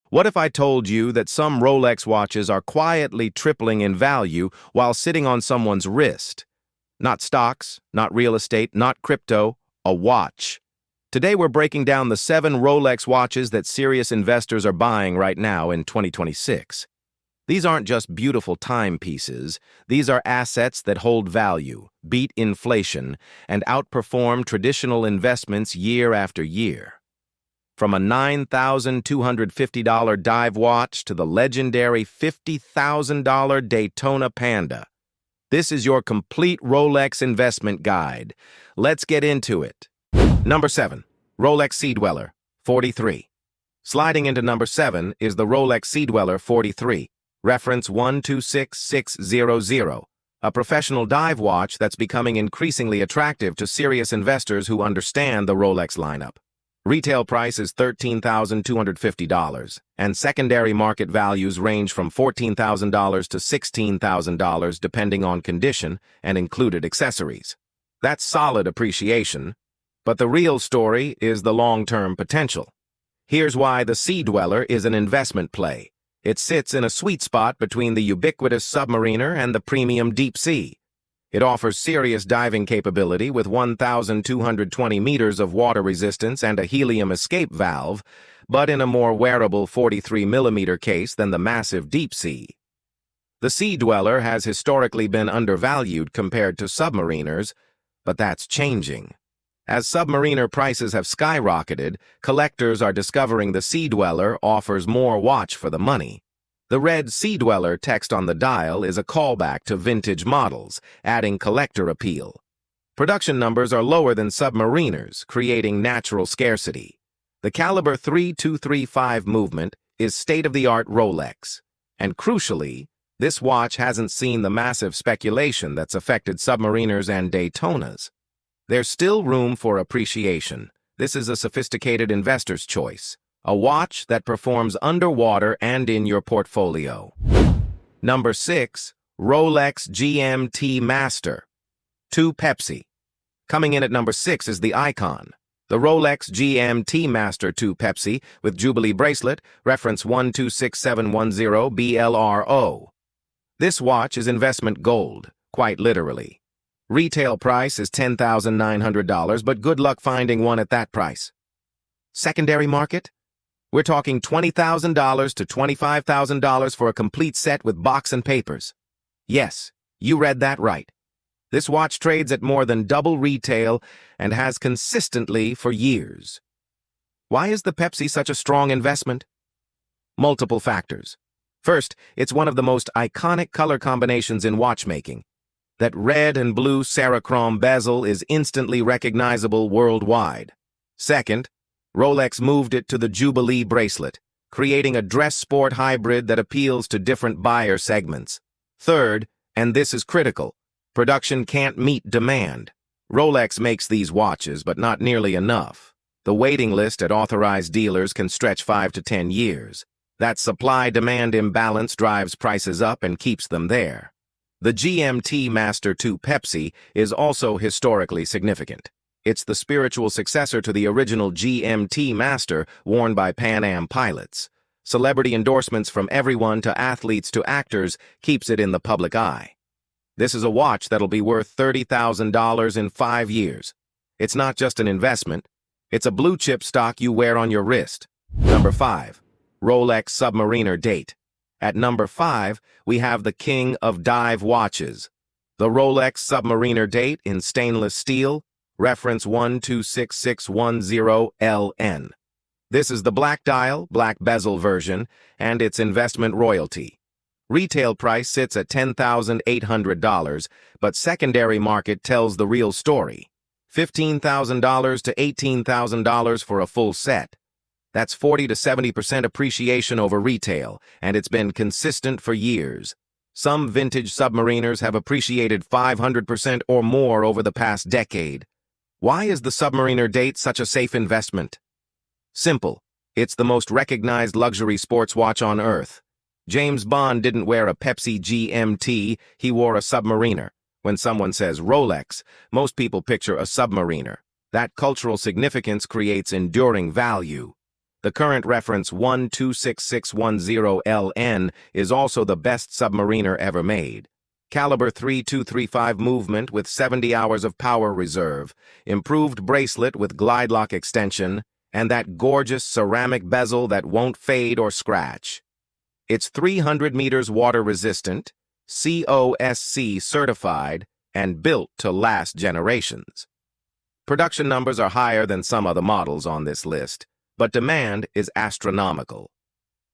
What if I told you that some Rolex watches are quietly tripling in value while sitting on someone's wrist? Not stocks, not real estate, not crypto, a watch. Today we're breaking down the 7 Rolex watches that serious investors are buying right now in 2026. These aren't just beautiful timepieces, these are assets that hold value, beat inflation, and outperform traditional investments year after year. From a $9,250 dive watch to the legendary $50,000 Daytona Panda, this is your complete Rolex investment guide. Let's get into it. Number 7. Rolex Sea Dweller, 43. Sliding into number 7 is the Rolex Sea Dweller 43, reference 126600, a professional dive watch that's becoming increasingly attractive to serious investors who understand the Rolex lineup. Retail price is $13,250, and secondary market values range from $14,000 to $16,000 depending on condition and included accessories. That's solid appreciation, but the real story is the long-term potential. Here's why the Sea Dweller is an investment play. It sits in a sweet spot between the ubiquitous Submariner and the premium Deep Sea. It offers serious diving capability with 1,220 meters of water resistance and a helium escape valve, but in a more wearable 43mm case than the massive Deep Sea. The Sea Dweller has historically been undervalued compared to Submariners, but that's changing. As Submariner prices have skyrocketed, collectors are discovering the Sea Dweller offers more watch for the money. The red Sea Dweller text on the dial is a callback to vintage models, adding collector appeal. Production numbers are lower than Submariners, creating natural scarcity. The caliber 3235 movement is state-of-the-art Rolex, and crucially, this watch hasn't seen the massive speculation that's affected Submariners and Daytonas. There's still room for appreciation. This is a sophisticated investor's choice. A watch that performs underwater and in your portfolio. Number 6. Rolex GMT-Master II Pepsi. Coming in at number 6 is the icon, the Rolex GMT-Master II Pepsi with Jubilee bracelet, reference 126710 BLRO. This watch is investment gold, quite literally. Retail price is $10,900, but good luck finding one at that price. Secondary market? We're talking $20,000 to $25,000 for a complete set with box and papers. Yes, you read that right. This watch trades at more than double retail and has consistently for years. Why is the Pepsi such a strong investment? Multiple factors. First, it's one of the most iconic color combinations in watchmaking. That red and blue Cerachrom bezel is instantly recognizable worldwide. Second, Rolex moved it to the Jubilee bracelet, creating a dress sport hybrid that appeals to different buyer segments. Third, and this is critical, production can't meet demand. Rolex makes these watches, but not nearly enough. The waiting list at authorized dealers can stretch 5 to 10 years. That supply-demand imbalance drives prices up and keeps them there. The GMT-Master II Pepsi is also historically significant. It's the spiritual successor to the original GMT-Master worn by Pan Am pilots. Celebrity endorsements from everyone to athletes to actors keeps it in the public eye. This is a watch that'll be worth $30,000 in 5 years. It's not just an investment, it's a blue-chip stock you wear on your wrist. Number 5. Rolex Submariner No Date. At number 5, we have the king of dive watches, the Rolex Submariner No Date in stainless steel, reference 126610LN. This is the black dial, black bezel version, and its investment royalty. Retail price sits at $10,800, but secondary market tells the real story. $15,000 to $18,000 for a full set. That's 40 to 70% appreciation over retail, and it's been consistent for years. Some vintage Submariners have appreciated 500% or more over the past decade. Why is the Submariner No Date such a safe investment? Simple. It's the most recognized luxury sports watch on Earth. James Bond didn't wear a Pepsi GMT, he wore a Submariner. When someone says Rolex, most people picture a Submariner. That cultural significance creates enduring value. The current reference 126610LN is also the best Submariner ever made. Caliber 3235 movement with 70 hours of power reserve, improved bracelet with glide lock extension, and that gorgeous ceramic bezel that won't fade or scratch. It's 300 meters water resistant, COSC certified, and built to last generations. Production numbers are higher than some other models on this list, but demand is astronomical.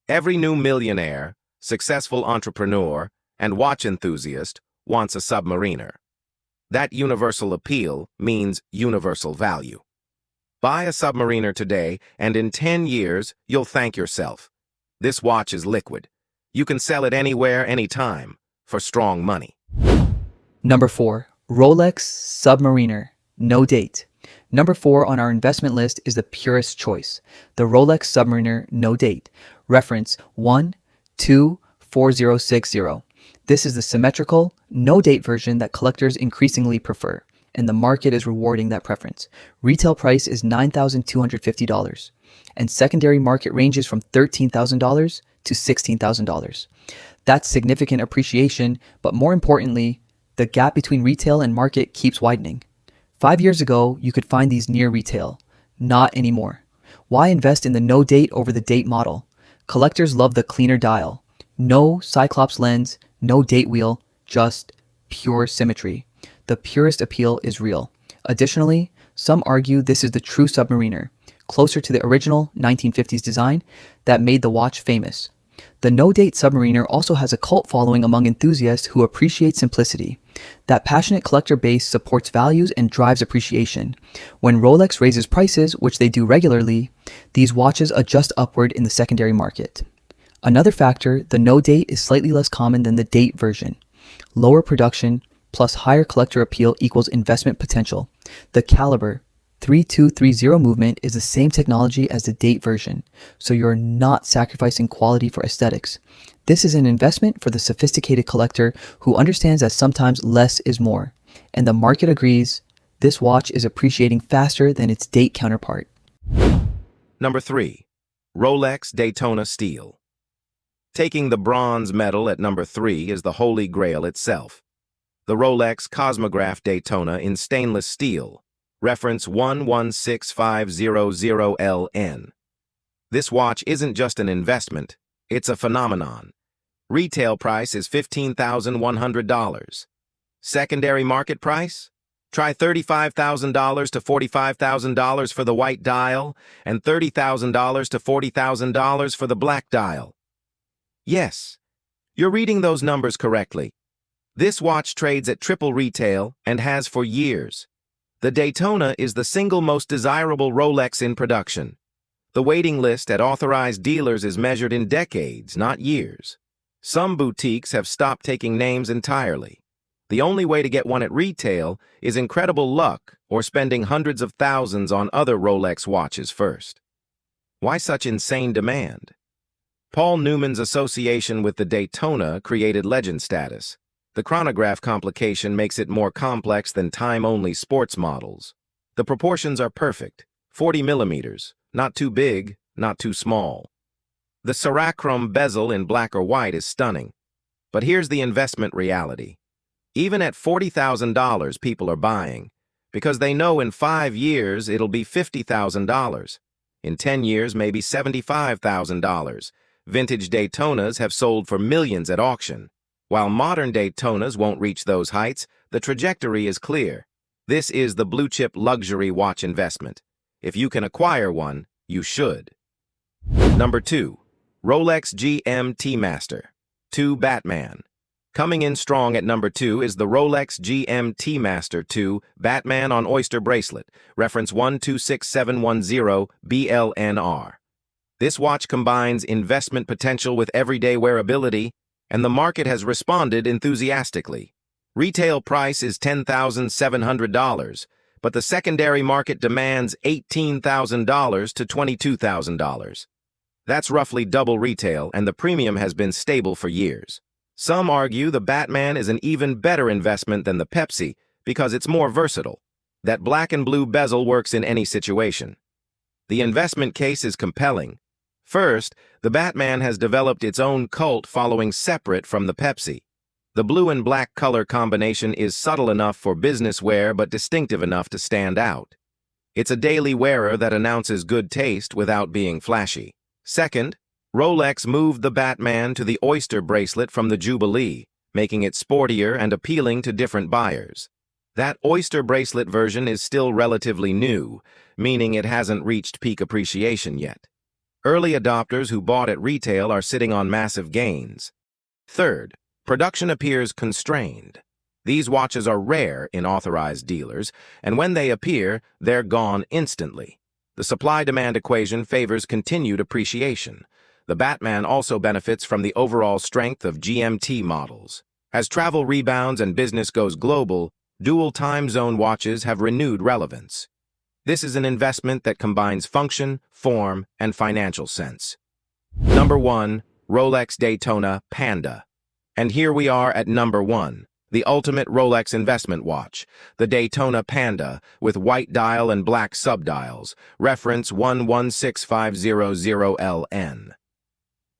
Every new millionaire, successful entrepreneur, and watch enthusiast wants a Submariner. That universal appeal means universal value. Buy a Submariner today, and in 10 years, you'll thank yourself. This watch is liquid. You can sell it anywhere, anytime, for strong money. Number 4. Rolex Submariner No Date. Number 4 on our investment list is the purest choice, the Rolex Submariner No Date, reference 124060. This is the symmetrical, no-date version that collectors increasingly prefer, and the market is rewarding that preference. Retail price is $9,250, and secondary market ranges from $13,000 to $16,000. That's significant appreciation, but more importantly, the gap between retail and market keeps widening. 5 years ago, you could find these near retail. Not anymore. Why invest in the no date over the date model? Collectors love the cleaner dial. No Cyclops lens, no date wheel, just pure symmetry. The purest appeal is real. Additionally, some argue this is the true Submariner, closer to the original 1950s design that made the watch famous. The no-date Submariner also has a cult following among enthusiasts who appreciate simplicity. That passionate collector base supports values and drives appreciation. When Rolex raises prices, which they do regularly, these watches adjust upward in the secondary market. Another factor, the no-date is slightly less common than the date version. Lower production plus higher collector appeal equals investment potential. The caliber 3230 movement is the same technology as the date version, so you're not sacrificing quality for aesthetics. This is an investment for the sophisticated collector who understands that sometimes less is more, and the market agrees. This watch is appreciating faster than its date counterpart. Number 3. Rolex Daytona Steel. Taking the bronze medal at number 3 is the holy grail itself. The Rolex Cosmograph Daytona in stainless steel, reference 116500LN. This watch isn't just an investment, it's a phenomenon. Retail price is $15,100. Secondary market price? Try $35,000 to $45,000 for the white dial and $30,000 to $40,000 for the black dial. Yes, you're reading those numbers correctly. This watch trades at triple retail and has for years. The Daytona is the single most desirable Rolex in production. The waiting list at authorized dealers is measured in decades, not years. Some boutiques have stopped taking names entirely. The only way to get one at retail is incredible luck or spending hundreds of thousands on other Rolex watches first. Why such insane demand? Paul Newman's association with the Daytona created legend status. The chronograph complication makes it more complex than time-only sports models. The proportions are perfect, 40 millimeters, not too big, not too small. The Cerachrome bezel in black or white is stunning. But here's the investment reality. Even at $40,000 people are buying, because they know in 5 years it'll be $50,000. In 10 years, maybe $75,000. Vintage Daytonas have sold for millions at auction. While modern Daytonas won't reach those heights, the trajectory is clear. This is the blue-chip luxury watch investment. If you can acquire one, you should. Number 2. Rolex GMT-Master II Batman. Coming in strong at number 2 is the Rolex GMT-Master II Batman on Oyster bracelet, reference 126710BLNR. This watch combines investment potential with everyday wearability, and the market has responded enthusiastically. Retail price is $10,700, but the secondary market demands $18,000 to $22,000. That's roughly double retail, and the premium has been stable for years. Some argue the Batman is an even better investment than the Pepsi because it's more versatile. That black and blue bezel works in any situation. The investment case is compelling, First, the Batman has developed its own cult following separate from the Pepsi. The blue and black color combination is subtle enough for business wear but distinctive enough to stand out. It's a daily wearer that announces good taste without being flashy. Second, Rolex moved the Batman to the Oyster bracelet from the Jubilee, making it sportier and appealing to different buyers. That Oyster bracelet version is still relatively new, meaning it hasn't reached peak appreciation yet. Early adopters who bought at retail are sitting on massive gains. Third, production appears constrained. These watches are rare in authorized dealers, and when they appear, they're gone instantly. The supply-demand equation favors continued appreciation. The Batman also benefits from the overall strength of GMT models. As travel rebounds and business goes global, dual time zone watches have renewed relevance. This is an investment that combines function, form, and financial sense. Number 1, Rolex Daytona Panda. And here we are at number 1, the ultimate Rolex investment watch, the Daytona Panda, with white dial and black subdials, reference 116500LN.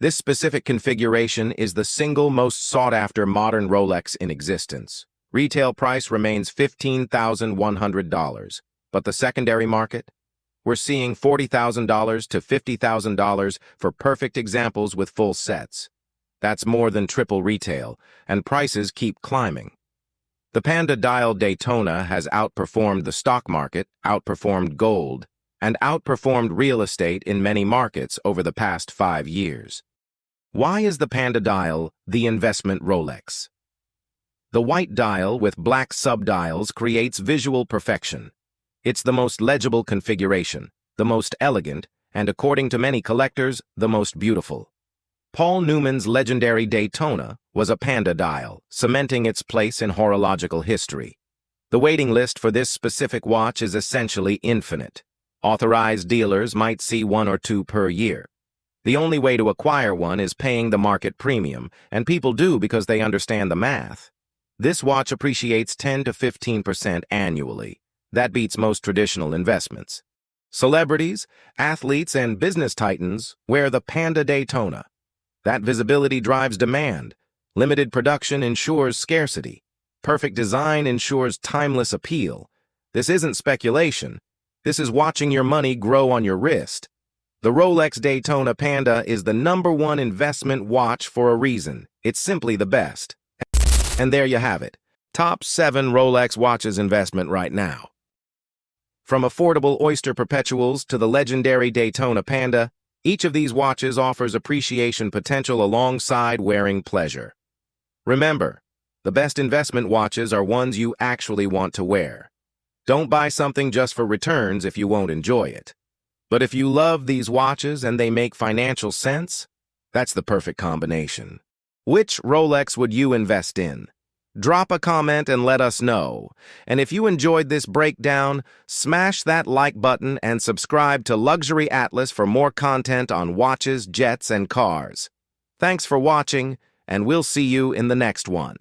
This specific configuration is the single most sought-after modern Rolex in existence. Retail price remains $15,100, but the secondary market? We're seeing $40,000 to $50,000 for perfect examples with full sets. That's more than triple retail, and prices keep climbing. The Panda Dial Daytona has outperformed the stock market, outperformed gold, and outperformed real estate in many markets over the past 5 years. Why is the Panda Dial the investment Rolex? The white dial with black subdials creates visual perfection. It's the most legible configuration, the most elegant, and according to many collectors, the most beautiful. Paul Newman's legendary Daytona was a Panda dial, cementing its place in horological history. The waiting list for this specific watch is essentially infinite. Authorized dealers might see 1 or 2 per year. The only way to acquire one is paying the market premium, and people do because they understand the math. This watch appreciates 10 to 15% annually. That beats most traditional investments. Celebrities, athletes, and business titans wear the Panda Daytona. That visibility drives demand. Limited production ensures scarcity. Perfect design ensures timeless appeal. This isn't speculation. This is watching your money grow on your wrist. The Rolex Daytona Panda is the #1 investment watch for a reason. It's simply the best. And there you have it. Top 7 Rolex watches investment right now. From affordable Oyster Perpetuals to the legendary Daytona Panda, each of these watches offers appreciation potential alongside wearing pleasure. Remember, the best investment watches are ones you actually want to wear. Don't buy something just for returns if you won't enjoy it. But if you love these watches and they make financial sense, that's the perfect combination. Which Rolex would you invest in? Drop a comment and let us know. And if you enjoyed this breakdown, smash that like button and subscribe to Luxury Atlas for more content on watches, jets, and cars. Thanks for watching, and we'll see you in the next one.